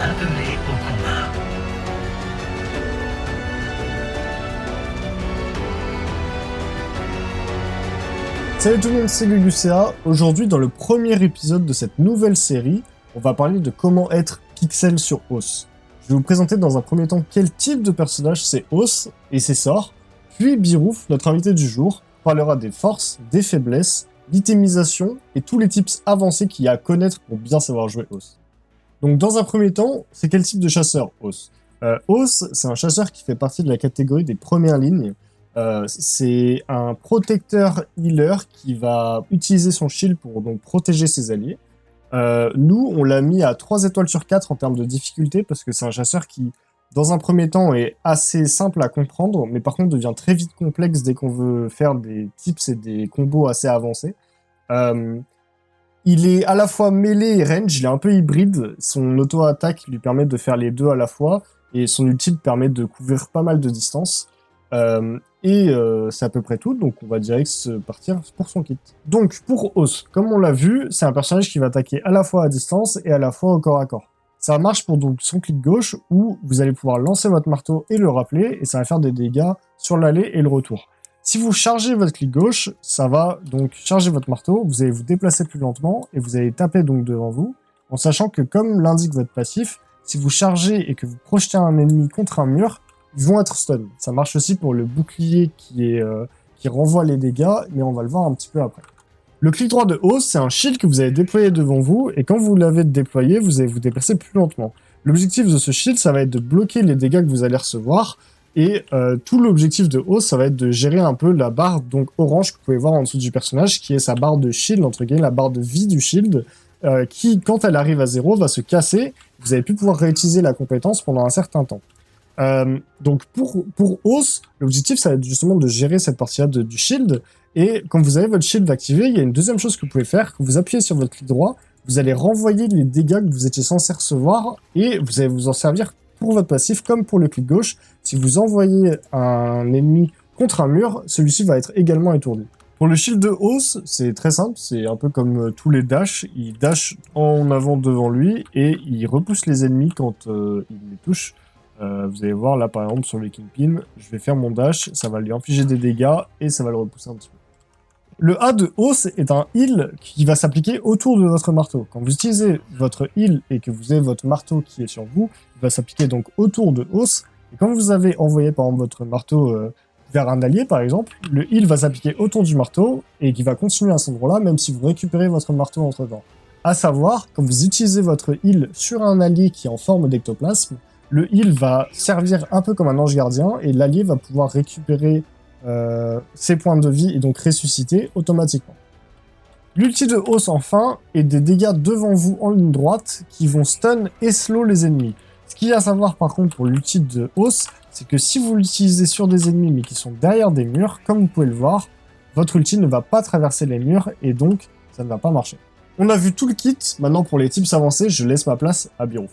appelés au combat. Salut tout le monde, c'est Gugucea. Aujourd'hui, dans le premier épisode de cette nouvelle série, on va parler de comment être Pixel sur Oss. Je vais vous présenter dans un premier temps quel type de personnage c'est Oss et ses sorts, puis Birouf, notre invité du jour, parlera des forces, des faiblesses, l'itémisation et tous les tips avancés qu'il y a à connaître pour bien savoir jouer Oss. Donc dans un premier temps, c'est quel type de chasseur Oss Oss, c'est un chasseur qui fait partie de la catégorie des premières lignes. C'est un protecteur healer qui va utiliser son shield pour donc protéger ses alliés. Nous, on l'a mis à 3 étoiles sur 4 en termes de difficulté parce que c'est un chasseur qui, dans un premier temps, est assez simple à comprendre, mais par contre devient très vite complexe dès qu'on veut faire des tips et des combos assez avancés. Il est à la fois mêlée et range, il est un peu hybride. Son auto-attaque lui permet de faire les deux à la fois, et son ulti permet de couvrir pas mal de distance. C'est à peu près tout, donc on va direct partir pour son kit. Donc pour Oss, comme on l'a vu, c'est un personnage qui va attaquer à la fois à distance et à la fois au corps à corps. Ça marche pour donc son clic gauche où vous allez pouvoir lancer votre marteau et le rappeler, et ça va faire des dégâts sur l'aller et le retour. Si vous chargez votre clic gauche, ça va donc charger votre marteau, vous allez vous déplacer plus lentement et vous allez taper donc devant vous, en sachant que comme l'indique votre passif, si vous chargez et que vous projetez un ennemi contre un mur, ils vont être stun. Ça marche aussi pour le bouclier qui renvoie les dégâts, mais on va le voir un petit peu après. Le clic droit de Oss, c'est un shield que vous allez déployer devant vous, et quand vous l'avez déployé, vous allez vous déplacer plus lentement. L'objectif de ce shield, ça va être de bloquer les dégâts que vous allez recevoir, et tout l'objectif de Oss, ça va être de gérer un peu la barre donc orange que vous pouvez voir en dessous du personnage, qui est sa barre de shield, entre guillemets, la barre de vie du shield, qui, quand elle arrive à 0, va se casser. Vous allez plus pouvoir réutiliser la compétence pendant un certain temps. Donc pour Oss, l'objectif ça va être justement de gérer cette partie-là du shield, et quand vous avez votre shield activé, il y a une deuxième chose que vous pouvez faire, que vous appuyez sur votre clic droit, vous allez renvoyer les dégâts que vous étiez censé recevoir, et vous allez vous en servir pour votre passif comme pour le clic gauche. Si vous envoyez un ennemi contre un mur, celui-ci va être également étourdi. Pour le shield de Oss, c'est très simple, c'est un peu comme tous les dash, il dash en avant devant lui, et il repousse les ennemis quand il les touche. Vous allez voir là par exemple sur le Kingpin, je vais faire mon dash, ça va lui infliger des dégâts et ça va le repousser un petit peu. Le A de Oss est un heal qui va s'appliquer autour de votre marteau. Quand vous utilisez votre heal et que vous avez votre marteau qui est sur vous, il va s'appliquer donc autour de Oss. Et quand vous avez envoyé par exemple votre marteau vers un allié par exemple, le heal va s'appliquer autour du marteau et qui va continuer à cet endroit-là même si vous récupérez votre marteau entre temps. A savoir, quand vous utilisez votre heal sur un allié qui est en forme d'ectoplasme, le heal va servir un peu comme un ange gardien et l'allié va pouvoir récupérer ses points de vie et donc ressusciter automatiquement. L'ulti de Oss enfin est des dégâts devant vous en ligne droite qui vont stun et slow les ennemis. Ce qu'il y a à savoir par contre pour l'ulti de Oss, c'est que si vous l'utilisez sur des ennemis mais qui sont derrière des murs, comme vous pouvez le voir, votre ulti ne va pas traverser les murs et donc ça ne va pas marcher. On a vu tout le kit, maintenant pour les tips avancés, je laisse ma place à Birouf.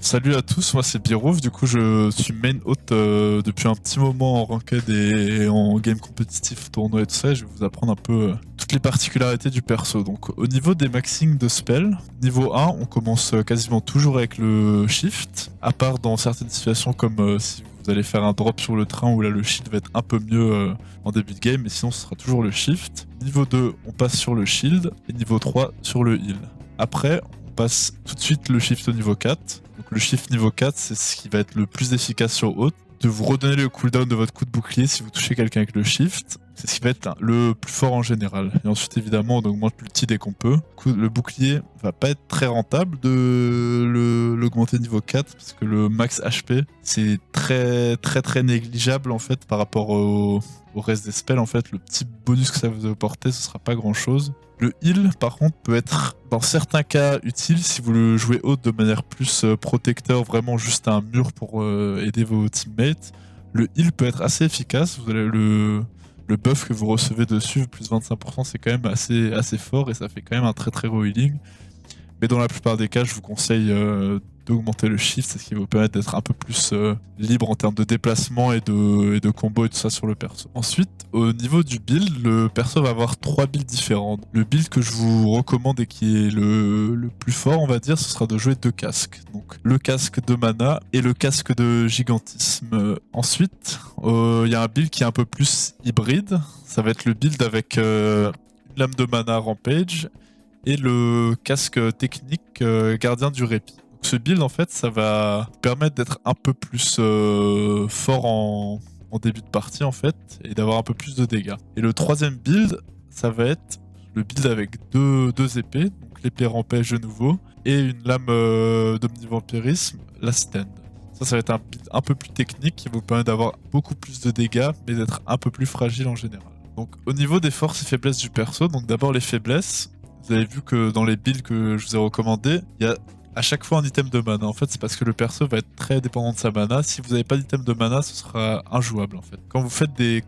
Salut à tous, moi c'est Birouf, du coup je suis main hôte depuis un petit moment en ranked et en game compétitif, tournoi et tout ça, et je vais vous apprendre un peu toutes les particularités du perso. Donc au niveau des maxings de spell, niveau 1 on commence quasiment toujours avec le shift, à part dans certaines situations comme si vous allez faire un drop sur le train où là le shield va être un peu mieux en début de game, mais sinon ce sera toujours le shift. Niveau 2 on passe sur le shield et niveau 3 sur le heal. Après on passe tout de suite le shift au niveau 4. Donc le shift niveau 4, c'est ce qui va être le plus efficace sur haute, de vous redonner le cooldown de votre coup de bouclier si vous touchez quelqu'un avec le shift. C'est ce qui va être le plus fort en général. Et ensuite, évidemment, on augmente l'ulti dès qu'on peut. Le bouclier va pas être très rentable de l'augmenter niveau 4, parce que le max HP, c'est très négligeable en fait par rapport au reste des spells. En fait, le petit bonus que ça vous apporter, ce sera pas grand chose. Le heal, par contre, peut être dans certains cas utile si vous le jouez haute de manière plus protecteur, vraiment juste un mur pour aider vos teammates. Le heal peut être assez efficace. Vous allez le buff que vous recevez dessus, plus 25%, c'est quand même assez fort et ça fait quand même un très gros healing. Mais dans la plupart des cas, je vous conseille d'augmenter le shift, c'est ce qui va vous permettre d'être un peu plus libre en termes de déplacement et de combo et tout ça sur le perso. Ensuite, au niveau du build, le perso va avoir 3 builds différents. Le build que je vous recommande et qui est le plus fort, on va dire, ce sera de jouer 2 casques. Donc le casque de mana et le casque de gigantisme. Ensuite, il y a un build qui est un peu plus hybride. Ça va être le build avec une lame de mana Rampage et le casque technique gardien du répit. Donc ce build en fait ça va permettre d'être un peu plus fort en début de partie en fait et d'avoir un peu plus de dégâts. Et le troisième build ça va être le build avec deux épées, donc l'épée Rampage de nouveau et une lame d'omnivampirisme, la stand. Ça va être un build un peu plus technique qui vous permet d'avoir beaucoup plus de dégâts mais d'être un peu plus fragile en général. Donc au niveau des forces et faiblesses du perso, donc d'abord les faiblesses. Vous avez vu que dans les builds que je vous ai recommandés, il y a à chaque fois un item de mana. En fait, c'est parce que le perso va être très dépendant de sa mana. Si vous n'avez pas d'item de mana, ce sera injouable en fait. Quand vous faites des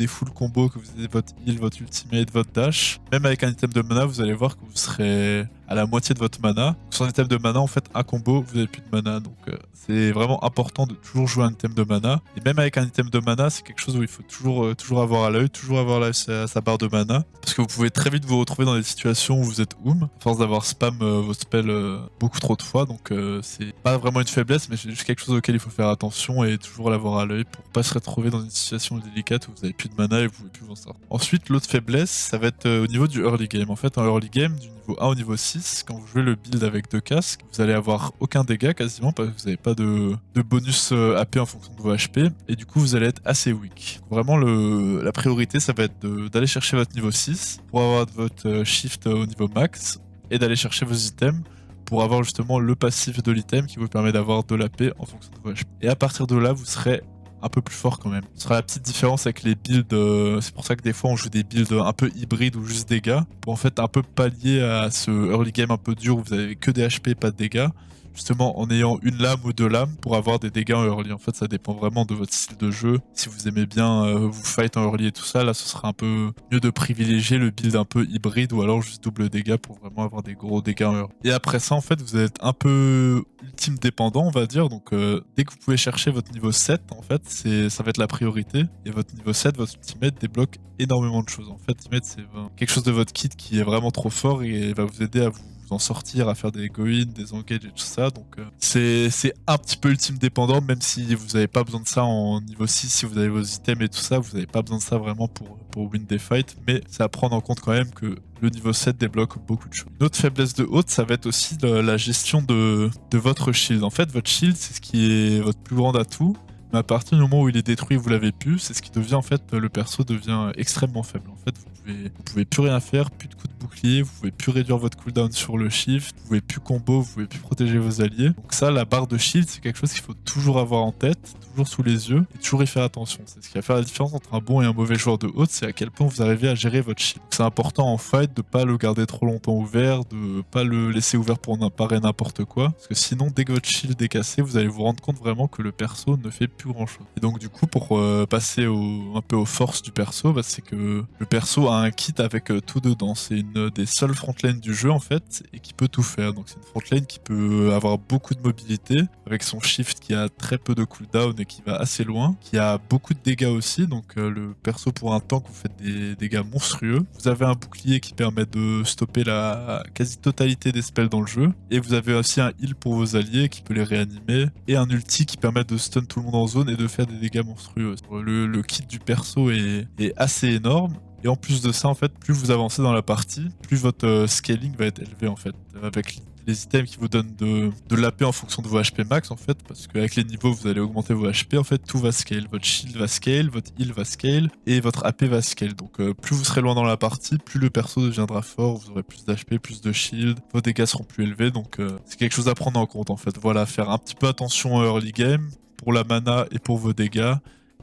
full combos, que vous avez votre heal, votre ultimate, votre dash, même avec un item de mana, vous allez voir que vous serez à la moitié de votre mana. Sans item de mana, en fait, un combo, vous n'avez plus de mana. Donc c'est vraiment important de toujours jouer un item de mana. Et même avec un item de mana, c'est quelque chose où il faut toujours avoir à l'œil, toujours avoir sa barre de mana. Parce que vous pouvez très vite vous retrouver dans des situations où vous êtes à force d'avoir spam vos spells beaucoup trop de fois. Donc c'est pas vraiment une faiblesse, mais c'est juste quelque chose auquel il faut faire attention et toujours l'avoir à l'œil pour pas se retrouver dans une situation délicate où vous n'avez plus de mana et vous pouvez plus vous en sortir. Ensuite, l'autre faiblesse, ça va être au niveau du early game. En fait, en early game, du niveau 1 au niveau 6, quand vous jouez le build avec 2 casques, vous allez avoir aucun dégât quasiment parce que vous n'avez pas de bonus AP en fonction de vos HP et du coup vous allez être assez weak. Vraiment la priorité ça va être d'aller chercher votre niveau 6 pour avoir votre shift au niveau max et d'aller chercher vos items pour avoir justement le passif de l'item qui vous permet d'avoir de l'AP en fonction de vos HP. Et à partir de là vous serez un peu plus fort quand même. Ce sera la petite différence avec les builds, c'est pour ça que des fois on joue des builds un peu hybrides ou juste dégâts, pour en fait un peu pallier à ce early game un peu dur où vous avez que des HP et pas de dégâts, justement en ayant une lame ou 2 lames pour avoir des dégâts en early. En fait ça dépend vraiment de votre style de jeu. Si vous aimez bien vous fight en early et tout ça, là ce sera un peu mieux de privilégier le build un peu hybride ou alors juste double dégâts pour vraiment avoir des gros dégâts en early. Et après ça en fait vous êtes un peu ultime dépendant on va dire, donc dès que vous pouvez chercher votre niveau 7 en fait ça va être la priorité et votre niveau 7, votre ultimate débloque énormément de choses. En fait ultimate c'est quelque chose de votre kit qui est vraiment trop fort et va vous aider à vous en sortir, à faire des go-in, des engages et tout ça, donc c'est un petit peu ultime dépendant, même si vous n'avez pas besoin de ça en niveau 6, si vous avez vos items et tout ça, vous n'avez pas besoin de ça vraiment pour win des fights, mais c'est à prendre en compte quand même que le niveau 7 débloque beaucoup de choses. Une autre faiblesse de haute, ça va être aussi la gestion de votre shield. En fait, votre shield, c'est ce qui est votre plus grand atout, mais à partir du moment où il est détruit, vous l'avez plus, c'est ce qui devient en fait, le perso devient extrêmement faible. En fait, vous pouvez plus rien faire, plus de coups de bouclier, vous pouvez plus réduire votre cooldown sur le shift, vous pouvez plus combo, vous pouvez plus protéger vos alliés. Donc ça, la barre de shield, c'est quelque chose qu'il faut toujours avoir en tête, toujours sous les yeux, et toujours y faire attention. C'est ce qui va faire la différence entre un bon et un mauvais joueur de haute, c'est à quel point vous arrivez à gérer votre shield. C'est important en fight de pas le garder trop longtemps ouvert, de pas le laisser ouvert pour n'apparaître n'importe quoi, parce que sinon, dès que votre shield est cassé, vous allez vous rendre compte vraiment que le perso ne fait plus grand chose. Et donc du coup, pour passer un peu aux forces du perso, c'est que le perso a un kit avec tout dedans. C'est une des seules frontlines du jeu en fait, et qui peut tout faire. Donc c'est une frontline qui peut avoir beaucoup de mobilité, avec son shift qui a très peu de cooldown et qui va assez loin, qui a beaucoup de dégâts aussi, donc le perso pour un tank vous faites des dégâts monstrueux. Vous avez un bouclier qui permet de stopper la quasi-totalité des spells dans le jeu, et vous avez aussi un heal pour vos alliés qui peut les réanimer, et un ulti qui permet de stun tout le monde en zone et de faire des dégâts monstrueux. Le kit du perso est assez énorme. Et en plus de ça, en fait, plus vous avancez dans la partie, plus votre scaling va être élevé, en fait. Avec les items qui vous donnent de l'AP en fonction de vos HP max, en fait. Parce qu'avec les niveaux, vous allez augmenter vos HP, en fait, tout va scale. Votre shield va scale, votre heal va scale, et votre AP va scale. Donc plus vous serez loin dans la partie, plus le perso deviendra fort, vous aurez plus d'HP, plus de shield, vos dégâts seront plus élevés. Donc c'est quelque chose à prendre en compte, en fait. Voilà, faire un petit peu attention au early game, pour la mana et pour vos dégâts.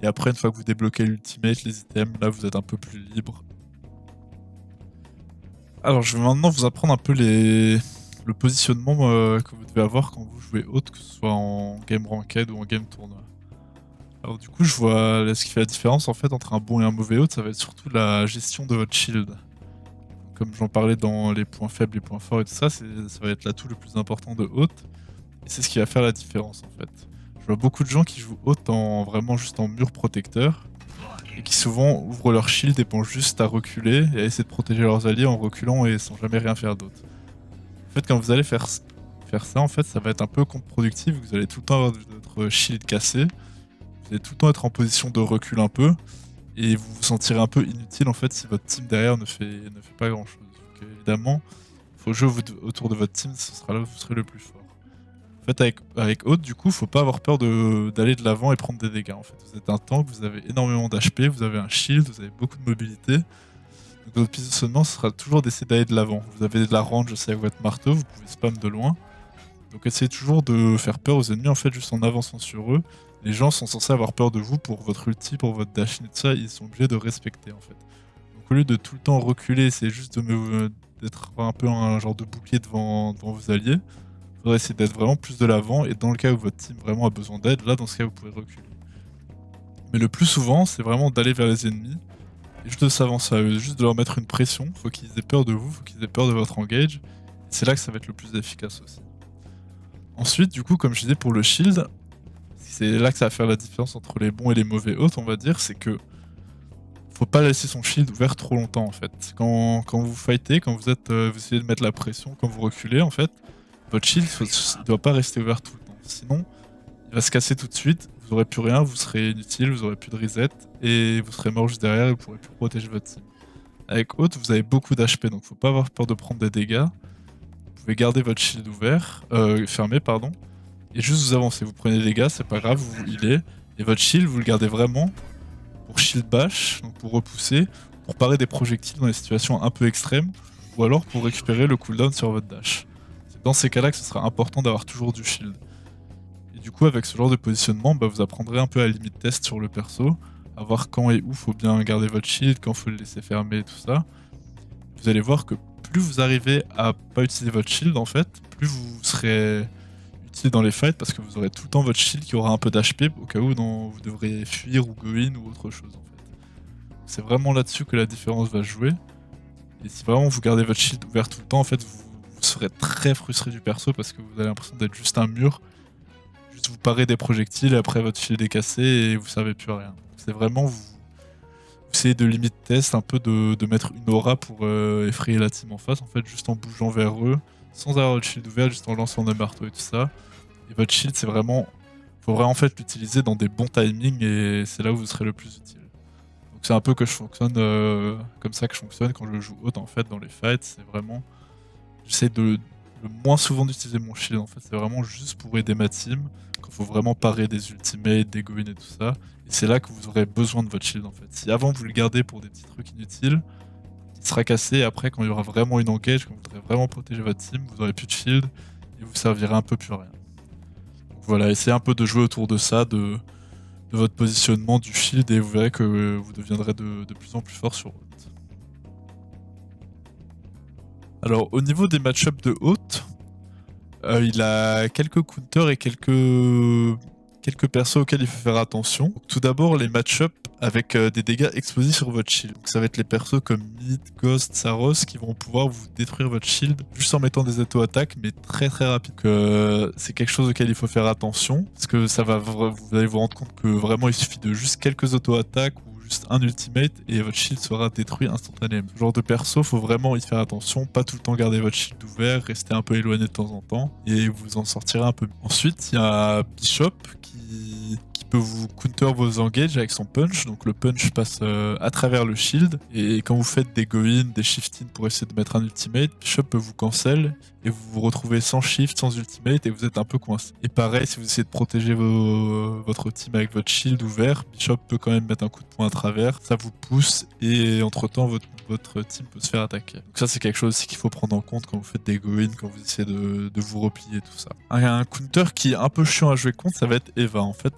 Et après, une fois que vous débloquez l'ultimate, les items, là vous êtes un peu plus libre. Alors je vais maintenant vous apprendre un peu le positionnement que vous devez avoir quand vous jouez haute, que ce soit en game ranked ou en game tournoi. Alors du coup je vois ce qui fait la différence en fait entre un bon et un mauvais haute, ça va être surtout la gestion de votre shield. Donc comme j'en parlais dans les points faibles, les points forts et tout ça, ça va être l'atout le plus important de Haute. Et c'est ce qui va faire la différence en fait. Je vois beaucoup de gens qui jouent Haute vraiment juste en mur protecteur. Et qui souvent ouvrent leur shield et pensent juste à reculer et à essayer de protéger leurs alliés en reculant et sans jamais rien faire d'autre. En fait, quand vous allez faire ça, en fait, ça va être un peu contre-productif. Vous allez tout le temps avoir votre shield cassé. Vous allez tout le temps être en position de recul un peu. Et vous vous sentirez un peu inutile en fait si votre team derrière ne fait pas grand chose. Donc évidemment, il faut jouer autour de votre team, ce sera là où vous serez le plus fort. En fait, avec Haute, du coup, faut pas avoir peur d'aller de l'avant et prendre des dégâts. En fait, vous êtes un tank, vous avez énormément d'HP, vous avez un shield, vous avez beaucoup de mobilité. Donc votre positionnement, ce sera toujours d'essayer d'aller de l'avant. Vous avez de la range aussi avec votre marteau, vous pouvez spam de loin. Donc essayez toujours de faire peur aux ennemis en fait juste en avançant sur eux. Les gens sont censés avoir peur de vous pour votre ulti, pour votre dash et tout ça, ils sont obligés de respecter en fait. Donc au lieu de tout le temps reculer, c'est juste d'être un peu un genre de bouclier devant vos alliés. Il faudrait essayer d'être vraiment plus de l'avant et dans le cas où votre team vraiment a besoin d'aide, là dans ce cas vous pouvez reculer. Mais le plus souvent, c'est vraiment d'aller vers les ennemis et juste de s'avancer à eux, juste de leur mettre une pression. Faut qu'ils aient peur de vous, faut qu'ils aient peur de votre engage. C'est là que ça va être le plus efficace aussi. Ensuite, du coup, comme je disais pour le shield, c'est là que ça va faire la différence entre les bons et les mauvais hôtes, on va dire, c'est que faut pas laisser son shield ouvert trop longtemps en fait. Quand vous fightez, quand vous essayez de mettre la pression, quand vous reculez en fait, votre shield ne doit pas rester ouvert tout le temps. Sinon, il va se casser tout de suite, vous aurez plus rien, vous serez inutile, vous aurez plus de reset, et vous serez mort juste derrière et vous pourrez plus protéger votre team. Avec Haute, vous avez beaucoup d'HP, donc faut pas avoir peur de prendre des dégâts. Vous pouvez garder votre shield fermé, pardon, et juste vous avancez. Vous prenez des dégâts, c'est pas grave, vous healez, et votre shield, vous le gardez vraiment pour shield bash, donc pour repousser, pour parer des projectiles dans des situations un peu extrêmes, ou alors pour récupérer le cooldown sur votre dash. C'est dans ces cas-là que ce sera important d'avoir toujours du shield. Et du coup, avec ce genre de positionnement, vous apprendrez un peu à la limite test sur le perso, à voir quand et où faut bien garder votre shield, quand faut le laisser fermer et tout ça. Vous allez voir que plus vous arrivez à pas utiliser votre shield en fait, plus vous serez utile dans les fights parce que vous aurez tout le temps votre shield qui aura un peu d'HP au cas où vous devrez fuir ou go in ou autre chose en fait. C'est vraiment là-dessus que la différence va jouer. Et si vraiment vous gardez votre shield ouvert tout le temps, en fait, vous serez très frustré du perso parce que vous avez l'impression d'être juste un mur. Juste vous parez des projectiles et après votre shield est cassé et vous servez plus à rien. C'est vraiment vous essayez de limite test, un peu de mettre une aura pour effrayer la team en face, en fait, juste en bougeant vers eux, sans avoir le shield ouvert, juste en lançant des marteaux et tout ça. Et votre shield, c'est vraiment. Faut vraiment en fait l'utiliser dans des bons timings et c'est là où vous serez le plus utile. Donc c'est un peu que je fonctionne comme ça que je fonctionne quand je joue Haute en fait dans les fights. C'est vraiment. J'essaie le moins souvent d'utiliser mon shield en fait. C'est vraiment juste pour aider ma team. Quand faut vraiment parer des ultimates, des go-in et tout ça. Et c'est là que vous aurez besoin de votre shield en fait. Si avant vous le gardez pour des petits trucs inutiles, il sera cassé et après quand il y aura vraiment une engage, quand vous voudrez vraiment protéger votre team, vous aurez plus de shield et vous servirez un peu plus à rien. Donc voilà, essayez un peu de jouer autour de ça, de votre positionnement du shield et vous verrez que vous deviendrez de plus en plus fort sur Haute. Alors au niveau des match-ups de Haute, il a quelques counters et quelques persos auxquels il faut faire attention. Donc, tout d'abord les match-ups avec des dégâts explosifs sur votre shield. Donc ça va être les persos comme Mid, Ghost, Saros qui vont pouvoir vous détruire votre shield juste en mettant des auto-attaques mais très très rapide. C'est quelque chose auquel il faut faire attention parce que vous allez vous rendre compte que vraiment il suffit de juste quelques auto-attaques ou juste un ultimate et votre shield sera détruit instantanément. Ce genre de perso, faut vraiment y faire attention, pas tout le temps garder votre shield ouvert, rester un peu éloigné de temps en temps et vous en sortirez un peu mieux. Ensuite, il y a Bishop qui peut vous counter vos engages avec son punch. Donc le punch passe à travers le shield et quand vous faites des go-in, des shift-in pour essayer de mettre un ultimate, Bishop peut vous cancel et vous vous retrouvez sans shift, sans ultimate et vous êtes un peu coincé. Et pareil, si vous essayez de protéger votre team avec votre shield ouvert, Bishop peut quand même mettre un coup de poing à travers, ça vous pousse et entre temps votre team peut se faire attaquer. Donc ça c'est quelque chose aussi qu'il faut prendre en compte quand vous faites des go-in, quand vous essayez de vous replier, tout ça. Un counter qui est un peu chiant à jouer contre, ça va être Eva. En fait,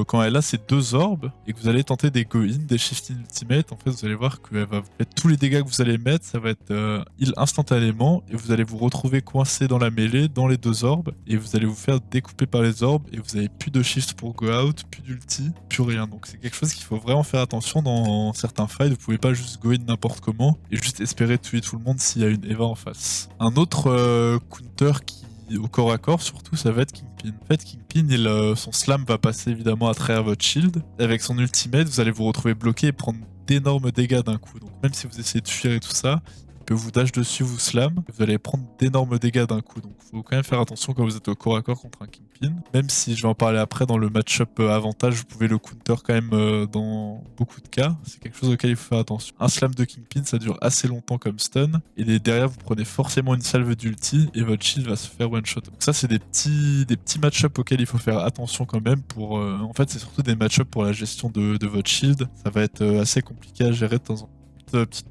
quand elle a ses deux orbes et que vous allez tenter des go-in, des shift-in ultimate, en fait vous allez voir qu'elle va vous mettre tous les dégâts que vous allez mettre, ça va être heal instantanément et vous allez allez vous retrouver coincé dans la mêlée, dans les 2 orbes, et vous allez vous faire découper par les orbes, et vous avez plus de shift pour go out, plus d'ulti, plus rien. Donc c'est quelque chose qu'il faut vraiment faire attention dans certains fights. Vous pouvez pas juste go in n'importe comment et juste espérer tuer tout le monde s'il y a une Eva en face. Un autre counter qui au corps à corps surtout, ça va être Kingpin. En fait, Kingpin, son slam va passer évidemment à travers votre shield. Avec son ultimate, vous allez vous retrouver bloqué et prendre d'énormes dégâts d'un coup. Donc même si vous essayez de fuir et tout ça, il peut vous dash dessus, vous slam, et vous allez prendre d'énormes dégâts d'un coup. Donc faut quand même faire attention quand vous êtes au corps à corps contre un Kingpin. Même si je vais en parler après dans le match-up avantage, vous pouvez le counter quand même dans beaucoup de cas. C'est quelque chose auquel il faut faire attention. Un slam de Kingpin, ça dure assez longtemps comme stun. Et derrière, vous prenez forcément une salve d'ulti et votre shield va se faire one-shot. Donc ça, c'est des petits match-up auxquels il faut faire attention quand même. En fait, c'est surtout des match-up pour la gestion de votre shield. Ça va être assez compliqué à gérer de temps en temps. Petite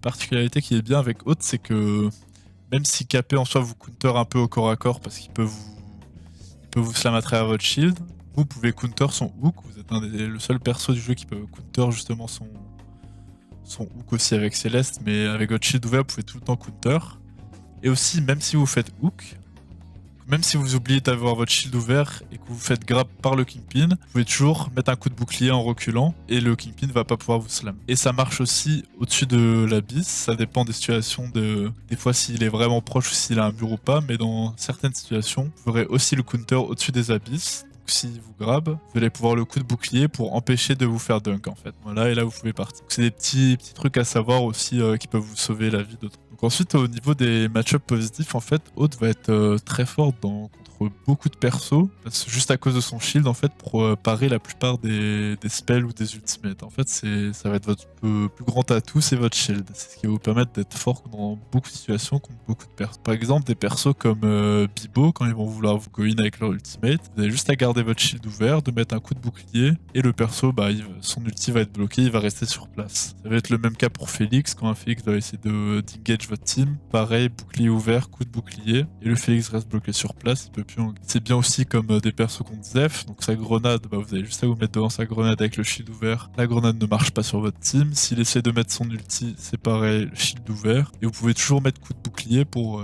particularité qui est bien avec Hôte, c'est que même si KP en soi vous counter un peu au corps à corps parce qu'il peut vous slam à travers votre shield, vous pouvez counter son hook. Vous êtes le seul perso du jeu qui peut counter justement son hook aussi avec Céleste, mais avec votre shield ouvert, vous pouvez tout le temps counter. Et aussi, même si vous faites hook, même si vous oubliez d'avoir votre shield ouvert et que vous faites grab par le Kingpin, vous pouvez toujours mettre un coup de bouclier en reculant et le Kingpin va pas pouvoir vous slam. Et ça marche aussi au-dessus de l'abysse, ça dépend des situations, des fois s'il est vraiment proche ou s'il a un mur ou pas, mais dans certaines situations, vous aurez aussi le counter au-dessus des abysses. Donc si vous grab, vous allez pouvoir le coup de bouclier pour empêcher de vous faire dunk en fait. Voilà, et là vous pouvez partir. C'est des petits trucs à savoir aussi qui peuvent vous sauver la vie d'autres. Donc ensuite au niveau des match-ups positifs, en fait, Hôte va être très fort contre beaucoup de persos, juste à cause de son shield en fait, pour parer la plupart des spells ou des ultimates. En fait, ça va être votre plus grand atout, c'est votre shield. C'est ce qui va vous permettre d'être fort dans beaucoup de situations contre beaucoup de persos. Par exemple, des persos comme Bibo, quand ils vont vouloir vous go in avec leur ultimate, vous avez juste à garder votre shield ouvert, de mettre un coup de bouclier, et le perso, son ulti va être bloqué, il va rester sur place. Ça va être le même cas pour Félix, quand un Félix va essayer d'engage votre team. Pareil, bouclier ouvert, coup de bouclier, et le Félix reste bloqué sur place, il peut plus. C'est bien aussi comme des persos contre Zeph, donc sa grenade, vous avez juste à vous mettre devant sa grenade avec le shield ouvert. La grenade ne marche pas sur votre team. S'il essaie de mettre son ulti, c'est pareil, le shield ouvert. Et vous pouvez toujours mettre coup de bouclier pour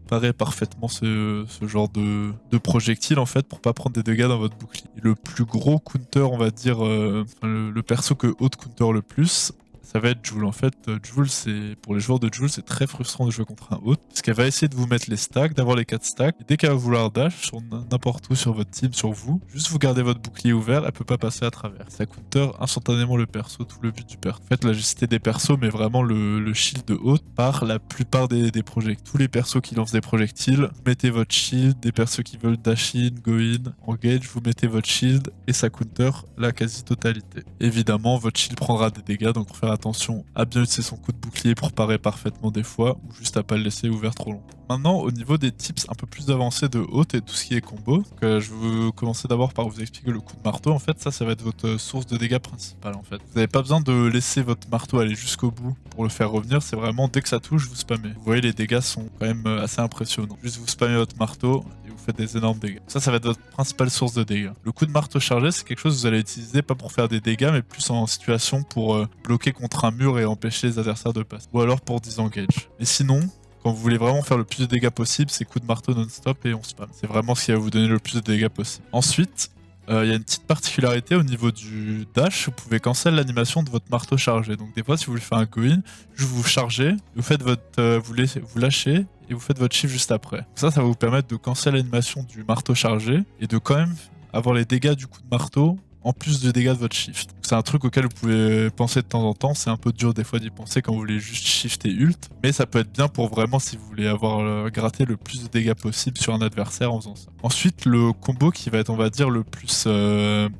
parer parfaitement ce genre de projectile en fait, pour pas prendre des dégâts dans votre bouclier. Et le plus gros counter, on va dire, le perso que Hôte counter le plus, ça va être Jul. En fait, Jul, pour les joueurs de Jul, c'est très frustrant de jouer contre un Hôte, parce qu'elle va essayer de vous mettre les stacks, d'avoir les 4 stacks, et dès qu'elle va vouloir dash sur n'importe où sur votre team, sur vous, juste vous gardez votre bouclier ouvert, elle peut pas passer à travers. Ça counter instantanément le perso, tout le but du perso. En fait, là j'ai cité des persos, mais vraiment le shield de Hôte par la plupart des projectiles. Tous les persos qui lancent des projectiles, vous mettez votre shield, des persos qui veulent dash in, go in, engage, vous mettez votre shield, et ça counter la quasi-totalité. Évidemment, votre shield prendra des dégâts, donc pour faire attention à bien utiliser son coup de bouclier pour parer parfaitement des fois, ou juste à pas le laisser ouvert trop longtemps. Maintenant, au niveau des tips un peu plus avancés de Hôte et tout ce qui est combo, je veux commencer d'abord par vous expliquer le coup de marteau. En fait, ça va être votre source de dégâts principale. En fait, vous n'avez pas besoin de laisser votre marteau aller jusqu'au bout pour le faire revenir. C'est vraiment dès que ça touche, vous spammez. Vous voyez, les dégâts sont quand même assez impressionnants. Juste vous spammez votre marteau et vous faites des énormes dégâts. Ça va être votre principale source de dégâts. Le coup de marteau chargé, c'est quelque chose que vous allez utiliser pas pour faire des dégâts, mais plus en situation pour bloquer contre un mur et empêcher les adversaires de passer. Ou alors pour disengage. Mais sinon, quand vous voulez vraiment faire le plus de dégâts possible, c'est coup de marteau non-stop et on spam. C'est vraiment ce qui va vous donner le plus de dégâts possible. Ensuite, il y a une petite particularité au niveau du dash, vous pouvez cancel l'animation de votre marteau chargé. Donc des fois, si vous voulez faire un go-in, juste vous chargez, vous faites vous lâchez et vous faites votre shift juste après. Donc ça va vous permettre de cancel l'animation du marteau chargé et de quand même avoir les dégâts du coup de marteau en plus de dégâts de votre shift. C'est un truc auquel vous pouvez penser de temps en temps, c'est un peu dur des fois d'y penser quand vous voulez juste shift et ult, mais ça peut être bien pour vraiment si vous voulez avoir gratté le plus de dégâts possible sur un adversaire en faisant ça. Ensuite, le combo qui va être, on va dire, le plus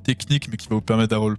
technique, mais qui va vous permettre d'avoir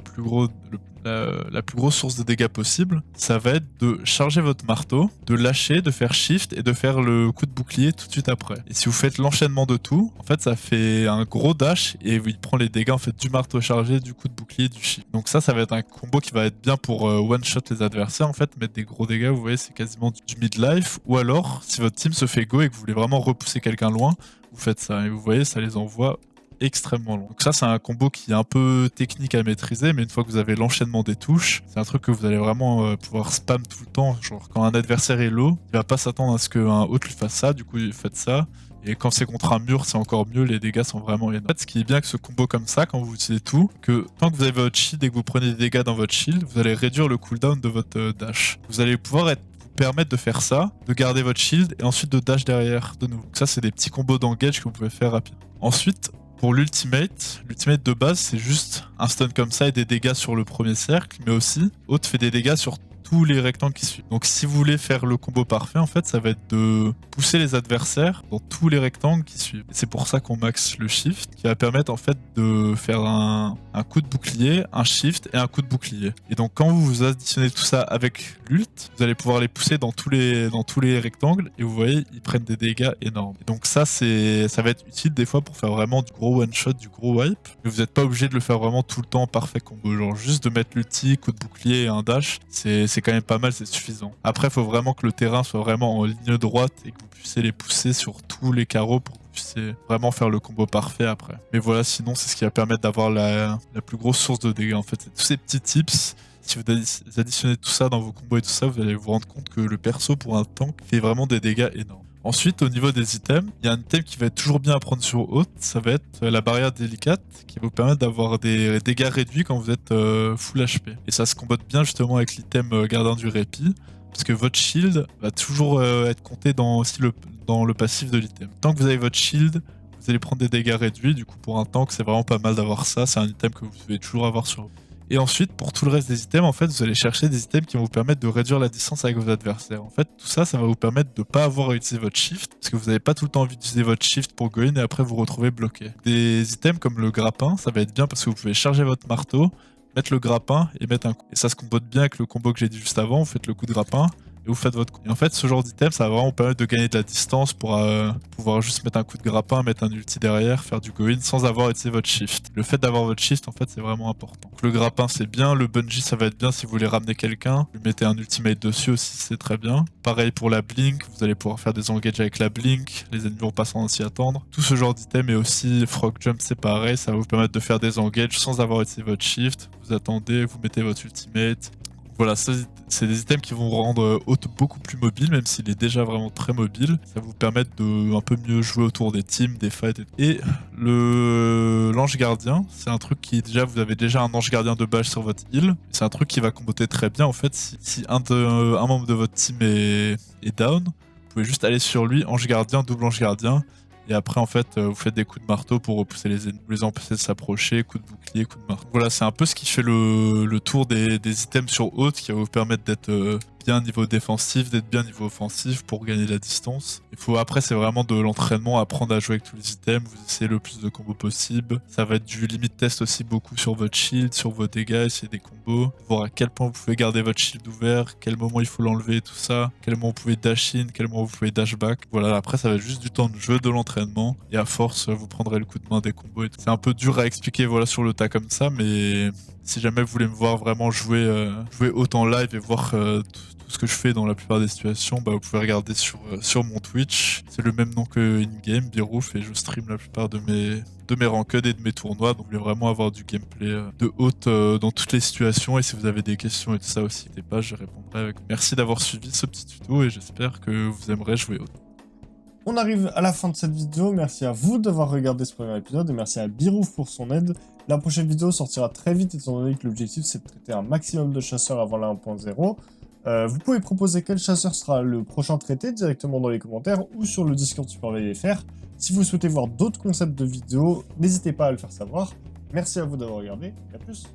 la plus grosse source de dégâts possible, ça va être de charger votre marteau, de lâcher, de faire shift et de faire le coup de bouclier tout de suite après. Et si vous faites l'enchaînement de tout, en fait ça fait un gros dash et il prend les dégâts en fait du marteau chargé, du coup de bouclier, du shift. Donc ça va être un combo qui va être bien pour one shot les adversaires en fait, mettre des gros dégâts, vous voyez c'est quasiment du mid-life. Ou alors si votre team se fait go et que vous voulez vraiment repousser quelqu'un loin, vous faites ça et vous voyez ça les envoie extrêmement long. Donc ça, c'est un combo qui est un peu technique à maîtriser, mais une fois que vous avez l'enchaînement des touches, c'est un truc que vous allez vraiment pouvoir spam tout le temps. Genre quand un adversaire est low, il va pas s'attendre à ce qu'un autre lui fasse ça, du coup il fait ça. Et quand c'est contre un mur, c'est encore mieux, les dégâts sont vraiment énormes. En fait, ce qui est bien avec ce combo comme ça, quand vous utilisez tout, que tant que vous avez votre shield et que vous prenez des dégâts dans votre shield, vous allez réduire le cooldown de votre dash. Vous allez pouvoir vous permettre de faire ça, de garder votre shield et ensuite de dash derrière de nouveau. Donc ça, c'est des petits combos d'engage que vous pouvez faire rapidement. Ensuite, pour l'ultimate de base, c'est juste un stun comme ça et des dégâts sur le premier cercle, mais aussi, Haute fait des dégâts sur tous les rectangles qui suivent. Donc si vous voulez faire le combo parfait, en fait, ça va être de pousser les adversaires dans tous les rectangles qui suivent. Et c'est pour ça qu'on max le shift, qui va permettre en fait de faire un coup de bouclier, un shift et un coup de bouclier. Et donc quand vous additionnez tout ça avec l'ult, vous allez pouvoir les pousser dans tous les rectangles, et vous voyez, ils prennent des dégâts énormes. Et donc ça va être utile des fois pour faire vraiment du gros one shot, du gros wipe, mais vous n'êtes pas obligé de le faire vraiment tout le temps parfait combo. Genre juste de mettre l'ulti, coup de bouclier et un dash, c'est quand même pas mal, c'est suffisant. Après, il faut vraiment que le terrain soit vraiment en ligne droite et que vous puissiez les pousser sur tous les carreaux pour que vous puissiez vraiment faire le combo parfait après. Mais voilà, sinon, c'est ce qui va permettre d'avoir la plus grosse source de dégâts. En fait, c'est tous ces petits tips. Si vous additionnez tout ça dans vos combos et tout ça, vous allez vous rendre compte que le perso, pour un tank, fait vraiment des dégâts énormes. Ensuite, au niveau des items, il y a un item qui va être toujours bien à prendre sur haute, ça va être la barrière délicate, qui va vous permettre d'avoir des dégâts réduits quand vous êtes full HP. Et ça se combote bien justement avec l'item gardien du répit, parce que votre shield va toujours être compté dans le passif de l'item. Tant que vous avez votre shield, vous allez prendre des dégâts réduits, du coup pour un tank c'est vraiment pas mal d'avoir ça, c'est un item que vous devez toujours avoir sur vous. Et ensuite, pour tout le reste des items, en fait, vous allez chercher des items qui vont vous permettre de réduire la distance avec vos adversaires. En fait, tout ça, ça va vous permettre de ne pas avoir à utiliser votre shift, parce que vous n'avez pas tout le temps envie d'utiliser votre shift pour go in et après vous retrouver bloqué. Des items comme le grappin, ça va être bien parce que vous pouvez charger votre marteau, mettre le grappin et mettre un coup. Et ça se combote bien avec le combo que j'ai dit juste avant, vous faites le coup de grappin, et vous faites votre coup. Et en fait, ce genre d'item, ça va vraiment vous permettre de gagner de la distance pour pouvoir juste mettre un coup de grappin, mettre un ulti derrière, faire du go-in sans avoir utilisé votre shift. Le fait d'avoir votre shift, en fait, c'est vraiment important. Donc, le grappin, c'est bien. Le bungee, ça va être bien si vous voulez ramener quelqu'un. Vous mettez un ultimate dessus aussi, c'est très bien. Pareil pour la blink, vous allez pouvoir faire des engages avec la blink. Les ennemis vont pas s'en s'y attendre. Tout ce genre d'item et aussi frog jump, c'est pareil. Ça va vous permettre de faire des engages sans avoir utilisé votre shift. Vous attendez, vous mettez votre ultimate. Voilà, c'est des items qui vont rendre Haute beaucoup plus mobile, même s'il est déjà vraiment très mobile. Ça va vous permettre de un peu mieux jouer autour des teams, des fights. Et l'ange gardien, c'est un truc qui déjà, vous avez déjà un ange gardien de base sur votre heal. C'est un truc qui va comboter très bien en fait. Si un membre de votre team est down, vous pouvez juste aller sur lui, ange gardien, double ange gardien. Et après, en fait, vous faites des coups de marteau pour repousser les ennemis, les empêcher de s'approcher, coup de bouclier, coup de marteau. Voilà, c'est un peu ce qui fait le tour des items sur haute, qui va vous permettre d'être bien niveau défensif, d'être bien niveau offensif pour gagner de la distance. Après, c'est vraiment de l'entraînement, apprendre à jouer avec tous les items, vous essayez le plus de combos possible. Ça va être du limit test aussi beaucoup sur votre shield, sur vos dégâts, essayer des combos, voir à quel point vous pouvez garder votre shield ouvert, quel moment il faut l'enlever, tout ça, quel moment vous pouvez dash in, quel moment vous pouvez dash back. Voilà, après ça va être juste du temps de jeu, de l'entraînement, et à force vous prendrez le coup de main des combos et tout. C'est un peu dur à expliquer voilà sur le tas comme ça, mais si jamais vous voulez me voir vraiment jouer Haute en live et voir tout ce que je fais dans la plupart des situations, bah, vous pouvez regarder sur mon Twitch. C'est le même nom que in-game, Birouf, et je stream la plupart de mes ranked et de mes tournois. Donc, je voulais vraiment avoir du gameplay de Haute dans toutes les situations. Et si vous avez des questions et tout ça aussi, n'hésitez pas, je répondrai avec. Merci d'avoir suivi ce petit tuto et j'espère que vous aimerez jouer Haute. On arrive à la fin de cette vidéo, merci à vous d'avoir regardé ce premier épisode et merci à Birouf pour son aide. La prochaine vidéo sortira très vite étant donné que l'objectif c'est de traiter un maximum de chasseurs avant la 1.0. Vous pouvez proposer quel chasseur sera le prochain traité directement dans les commentaires ou sur le Discord Super VFR. Si vous souhaitez voir d'autres concepts de vidéos, n'hésitez pas à le faire savoir. Merci à vous d'avoir regardé, et à plus.